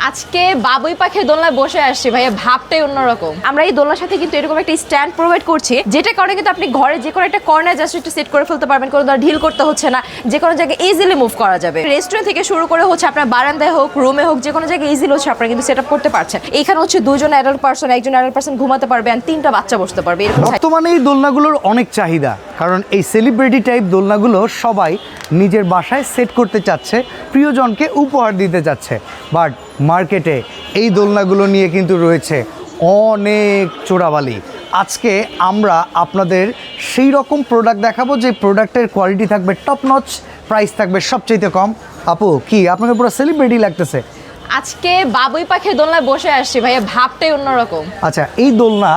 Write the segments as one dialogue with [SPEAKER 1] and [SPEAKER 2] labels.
[SPEAKER 1] আজকে বাবুই পাখির দোলনায় বসে আসছি ভাইয়া, ভাবটাই অন্যরকম। আমরা এই দোলনার সাথে কিন্তু এরকম একটা স্ট্যান্ড প্রোভাইড করছি, যেটা কারণে কিন্তু আপনি ঘরে যে কোনো একটা কর্নার জাস্ট একটু সেট করে ফেলতে পারবেন, কোনো ধর ঢিল করতে হচ্ছে না, যে কোনো জায়গায় ইজিলি মুভ করা যাবে। রেস্টুরেন্ট থেকে শুরু করে হচ্ছে আপনার বারান্দায় হোক, রুমে হোক, যে কোনো জায়গায় ইজিলি হচ্ছে আপনারা কিন্তু সেট আপ করতে পারছেন। এখানে হচ্ছে দুজন অ্যাডাল্ট পারসন, একজন অ্যাডাল্ট পারসন ঘুমাতে পারবে, আর 3টা বাচ্চা বসতে পারবে।
[SPEAKER 2] বর্তমানে এই দোলনাগুলোর অনেক চাহিদা, কারণ এই সেলিব্রিটি টাইপ দোলনাগুলো সবাই নিজের বাসায় সেট করতে চাচ্ছে, প্রিয়জনকে উপহার দিতে চাচ্ছে। বাট মার্কেটে এই দোলনাগুলো নিয়ে কিন্তু রয়েছে অনেক চোরাবালি। আজকে আমরা আপনাদের সেই রকম প্রোডাক্ট দেখাবো যে প্রোডাক্টের কোয়ালিটি থাকবে টপ নচ, প্রাইস থাকবে সবচেয়ে কম। আপু, কি আপনাকে পুরো সেলিব্রিটি লাগতেছে?
[SPEAKER 1] আজকে বাবুই পাখির দোলনায় বসে আসছি ভাইয়া, ভাবটাই অন্যরকম।
[SPEAKER 2] আচ্ছা, এই দোলনা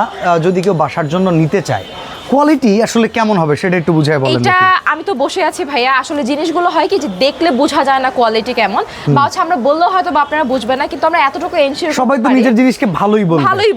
[SPEAKER 2] যদি কেউ বাসার জন্য নিতে চায়, কোয়ালিটি আসলে কেমন হবে সেটা একটু বুঝায় বলেন।
[SPEAKER 1] এটা আমি তো বসে আছি ভাইয়া, আসলে জিনিসগুলো হয় কি যে দেখলে বোঝা যায় না কোয়ালিটি কেমন, বা হচ্ছে আমরা বললেও হয়তো বা আপনারা বুঝবেন না, কিন্তু আমরা এতটুকু এনশিওর
[SPEAKER 2] সবাই তো নিজের জিনিসকে ভালোই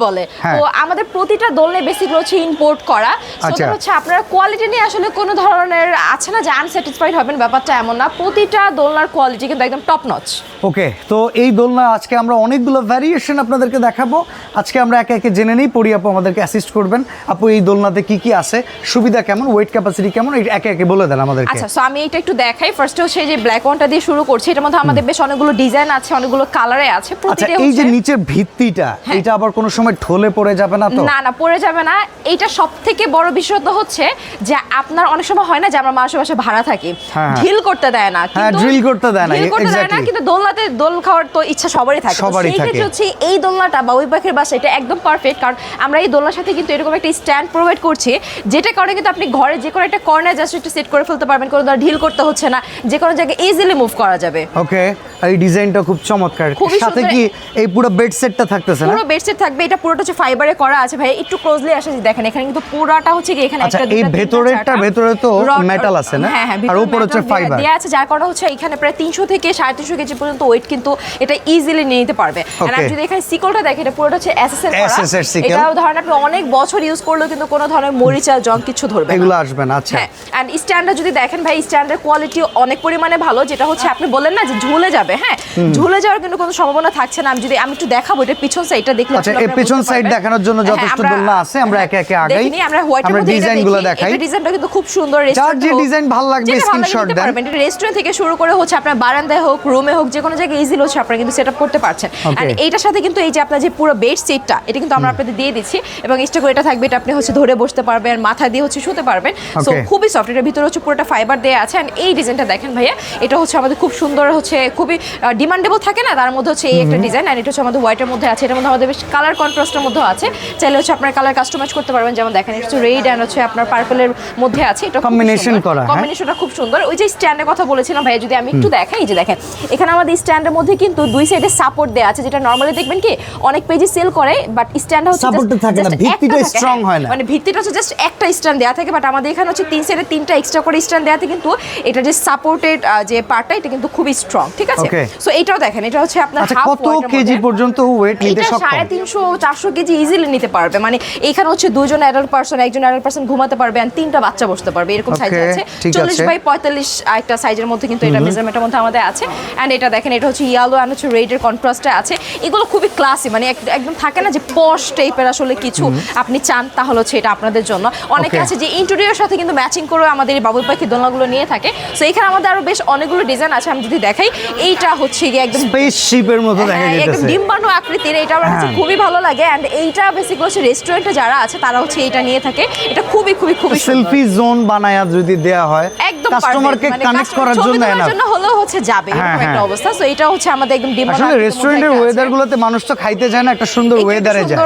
[SPEAKER 1] বলে। তো আমাদের প্রতিটা দোলনায় বেসিক্যালি হচ্ছে ইম্পোর্ট করা। সেটা হচ্ছে আপনারা কোয়ালিটি নিয়ে আসলে কোনো ধরনের আছে না যে আনস্যাটিসফাইড হবেন, ব্যাপারটা এমন না। প্রতিটা দোলনার কোয়ালিটি কিন্তু একদম টপ নচ।
[SPEAKER 2] ওকে, তো এই দোলনা আজকে আমরা অনেকগুলো ভ্যারিয়েশন আপনাদেরকে দেখাবো। আজকে আমরা একে একে জেনে নিই, পরি আপু আমাদেরকে অ্যাসিস্ট করবেন। আপু, এই দোলনাতে কি কি আছে, সুবিধা কেমন, ওয়েট ক্যাপাসিটি কেমন, একে একে বলে দেন আমাদেরকে।
[SPEAKER 1] আচ্ছা, সো আমি এটা একটু দেখাই। ফার্স্টে হচ্ছে যে ব্ল্যাক ওয়ানটা দিয়ে শুরু করছি। এটার মধ্যে আমাদের বেশ অনেকগুলো ডিজাইন আছে, অনেকগুলো কালারে আছে।
[SPEAKER 2] প্রতিটা এই যে নিচের ভিত্তিটা, এটা আবার কোনো সময় ঢলে পড়ে যাবে না তো?
[SPEAKER 1] না না, পড়ে যাবে না। এইটা সবথেকে বড় বিষয় তো হচ্ছে যে আপনার অনেক সময় হয় না যে আমরা মানুষের বাসায় ভাড়া থাকি, ঢিল করতে দেয় না,
[SPEAKER 2] কিন্তু ড্রিল করতে দেয় না,
[SPEAKER 1] কিন্তু দোলনাতে দোল খাওয়ার তো ইচ্ছা সবারই থাকে। সেই ক্ষেত্রে হচ্ছে এই দোলনাটা বাবুই পাখির বাসা এটা একদম পারফেক্ট, কারণ আমরা এই দোলনার সাথে কিন্তু এরকম একটা স্ট্যান্ড প্রোভাইড করছি, যেটা কারণে কিন্তু আপনি ঘরে যে কোনো একটা কর্নার জাস্ট একটু সেট করে ফেলতে পারবেন, কোনো ধর ঢিল করতে হচ্ছে না, যে কোনো জায়গায় ইজিলি মুভ করা যাবে।
[SPEAKER 2] ওকে, এই ডিজাইনটা খুব চমৎকার। সাথে কি এই পুরো বেড সেটটা থাকতেছে না?
[SPEAKER 1] পুরো বেড সেট থাকবে। এটা পুরোটা হচ্ছে ফাইবারে করা আছে ভাই। একটু ক্লোজলি আসে দেখেন, এখানে কিন্তু পুরোটা হচ্ছে কি এখানে একটা
[SPEAKER 2] এই ভেতরে তো মেটাল আছে না, আর উপরে হচ্ছে ফাইবার
[SPEAKER 1] দেয়া আছে, যার কারণে হচ্ছে এখানে প্রায় 300 থেকে 350 কেজি পর্যন্ত ওয়েট কিন্তু এটা ইজিলি নিয়ে নিতে পারবে। আর আপনি যদি এখানে সিকলটা দেখেন, এটা পুরোটা হচ্ছে এসএস এর করা। এটা ধরেন আপনি অনেক বছর ইউজ করলেও কিন্তু কোনো ধরনের মরিচা জং কিছু ধরবে না,
[SPEAKER 2] এগুলো আসবে না। আচ্ছা,
[SPEAKER 1] এন্ড স্ট্যান্ডার্ড যদি দেখেন ভাই, স্ট্যান্ডার্ড কোয়ালিটি অনেক পরিমাণে ভালো, যেটা হচ্ছে আপনি বললেন না যে ঝুলে যাবে, হ্যাঁ, ঝুলে যাওয়ার কিন্তু কোনো সম্ভাবনা থাকছে না। আমি একটু দেখাবো এটা পিছন সাইডটা দেখলে।
[SPEAKER 2] আচ্ছা, এই পিছন সাইড দেখানোর জন্য যথেষ্ট দোলনা আছে, আমরা একে একে আগাই।
[SPEAKER 1] আমরা হোয়াইটের মধ্যে
[SPEAKER 2] ডিজাইনগুলো দেখাই।
[SPEAKER 1] এই ডিজাইনটা কিন্তু খুব সুন্দর।
[SPEAKER 2] যার যে ডিজাইন ভালো লাগবে স্ক্রিনশট দেন।
[SPEAKER 1] এটা রেস্টুরেন্ট থেকে শুরু করে হচ্ছে আপনার বারান্দায় হোক, রুমে হোক, যে কোনো জায়গায় ইজিলি হচ্ছে আপনারা কিন্তু সেটআপ করতে পারছেন। আর এইটার সাথে কিন্তু এই যে আপনার যে পুরো বেড সেটটা, এটা কিন্তু আমরা আপনাদের দিয়ে দিচ্ছি, এবং এক্সট্রা করে এটা থাকবে, এটা আপনি হচ্ছে ধরে বসতে পারবেন, মাথা দিয়ে হচ্ছে শুতে পারবেন। সো খুবই সফট। এর ভিতরে হচ্ছে পুরোটা ফাইবার দেয়া আছে। আর এই ডিজাইনটা দেখেন ভাইয়া, এটা হচ্ছে আমাদের খুব সুন্দর, হচ্ছে খুবই ডিমান্ডেবল থাকে না, তার মধ্যে হচ্ছে এই একটা ডিজাইন। আর এটা হচ্ছে আমাদের হোয়াইটের মধ্যে আছে, এটার মধ্যে আমাদের বেশ কালার কন্ট্রাস্টের মধ্যে আছে। চাইলে হচ্ছে আপনার কালার কাস্টমাইজ করতে পারবেন। যেমন দেখেন, এটা হচ্ছে রেড এন্ড হচ্ছে আপনার পার্পলের মধ্যে আছে। এটা
[SPEAKER 2] কম্বিনেশন করা,
[SPEAKER 1] কম্বিনেশনটা খুব সুন্দর। ওই যে স্ট্যান্ডের কথা বলেছিলাম ভাইয়া, যদি আমি একটু দেখাই, এই যে দেখেন এখানে আমাদের স্ট্যান্ডের মধ্যে কিন্তু দুই সাইডে সাপোর্ট দেয়া আছে, যেটা নরমালি দেখবেন কি অনেক পেজে সেল করে, বাট স্ট্যান্ড হচ্ছে
[SPEAKER 2] সাপোর্টটা থাকে না, ভিত্তিটা স্ট্রং হয় না,
[SPEAKER 1] মানে ভিত্তিটা হচ্ছে জাস্ট একটা স্ট্যান্ড দেয়া থাকে। বাট আমাদের এখানে হচ্ছে 3 সাইডে 3টা এক্সট্রা করে স্ট্যান্ড দেয়াতে কিন্তু এটা যে সাপোর্টেড যে পার্টটা, এটা কিন্তু খুবই স্ট্রং, ঠিক আছে? সো এটাও দেখেন, এটা হচ্ছে আপনার হাফ
[SPEAKER 2] কত কেজি পর্যন্ত ওয়েট নিতে সক্ষম?
[SPEAKER 1] 350-400 কেজি ইজিলি নিতে পারবে। মানে এখানে হচ্ছে দুজন অ্যাডাল্ট পারসন, একজন অ্যাডাল্ট পারসন ঘুমাতে পারবে, আর 3টা বাচ্চা বসতে পারবে, এরকম সাইজ আছে। 40x45 একটা সাইজের মধ্যে কিন্তু এটা মেজারমেন্টের মধ্যে আমাদের আছে। এন্ড এটা দেখেন, এটা হচ্ছে ইয়েলো এন্ড হচ্ছে রেড এর কন্ট্রাস্টে আছে। এগুলো খুবই ক্লাসি, মানে একদম থাকে না যে পশ টাইপের আসলে কিছু আপনি চান, তাহলে হচ্ছে এটা আপনাদের জন্য। অনেকে আছে যে ইন্টেরিয়র সাথে কিন্তু ম্যাচিং করে আমাদের এই বাবুই পাখি দোলনাগুলো নিয়ে থাকে। সো এখানে আমাদের আরো বেশ অনেকগুলো ডিজাইন আছে। আমি যদি দেখাই, এইটা হচ্ছে গিয়ে একদম
[SPEAKER 2] স্পেসশিপের মতো দেখা যাচ্ছে,
[SPEAKER 1] একদম ডিম্বাণু আকৃতির। এটা আমার কাছে খুবই ভালো লাগে। এন্ড এইটা বেসিক্যালি হচ্ছে রেস্টুরেন্টে যারা আছে তারা হচ্ছে এটা নিয়ে থাকে। এটা খুবই
[SPEAKER 2] সেলফি জোন বানায়া যদি দেয়া হয়,
[SPEAKER 1] একদম
[SPEAKER 2] কাস্টমারকে কানেক্ট করার জন্য
[SPEAKER 1] হলেও হচ্ছে যাবে, এরকম একটা অবস্থা। সো এটা হচ্ছে আমাদের একদম ডিমান্ড।
[SPEAKER 2] আসলে রেস্টুরেন্টের ওয়েদারগুলোতে মানুষ তো খাইতে যায় না, একটা সুন্দর ওয়েদারে যায়।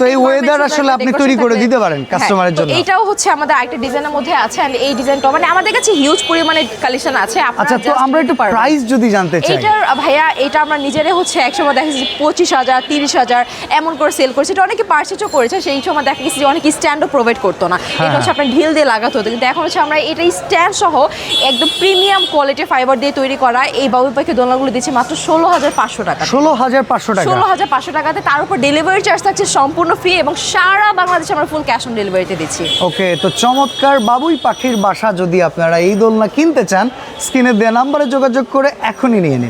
[SPEAKER 2] তো এই ওয়েদার আসলে আপনি তৈরি করে দিতে পারেন কাস্টমারের জন্য।
[SPEAKER 1] এটাও হচ্ছে আমাদের আরেকটা ডিজাইনের মধ্যে আছে। আর এই ডিজাইনটা মানে আমাদের কাছে হিউজ পরিমাণে কালেকশন আছে।
[SPEAKER 2] আচ্ছা, তো আমরা একটু প্রাইস যদি জানতে চাই।
[SPEAKER 1] এটার ভাইয়া, এটা আমরা নিজেরাই হচ্ছে একসময় দেখেছি 25,000 30,000 এমন করে সেল করছে। এটা অনেকে পারচেজও করেছে। সেই সময় দেখা গেছে যে অনেকে স্ট্যান্ডও প্রোভাইড করতো না, এটা হচ্ছে আপনার ঢিল দিয়ে লাগাতে হতো। কিন্তু এখন হচ্ছে আমরা এটা স্ট্যান্ড সহ একদম প্রিমিয়াম কোয়ালিটির ফাইবার দিয়ে তৈরি করা এই বাবুই পাখি দোলনাগুলো দিচ্ছি মাত্র 16,500 টাকা।
[SPEAKER 2] 16,500 টাকা,
[SPEAKER 1] 16,500 টাকাতে। তার উপর ডেলিভারি চার্জ থাকছে সম্পূর্ণ ফ্রি, এবং সারা বাংলাদেশে আমরা ফুল ক্যাশ অন ডেলিভারিতে দিচ্ছি।
[SPEAKER 2] ওকে, তো চমৎকার বাবুই পাখির বাসা যদি আপনারা এই দোলনা কিনতে চান, স্ক্রিনে দেওয়া নাম্বারে যোগাযোগ করে এখনই নিয়ে নিন।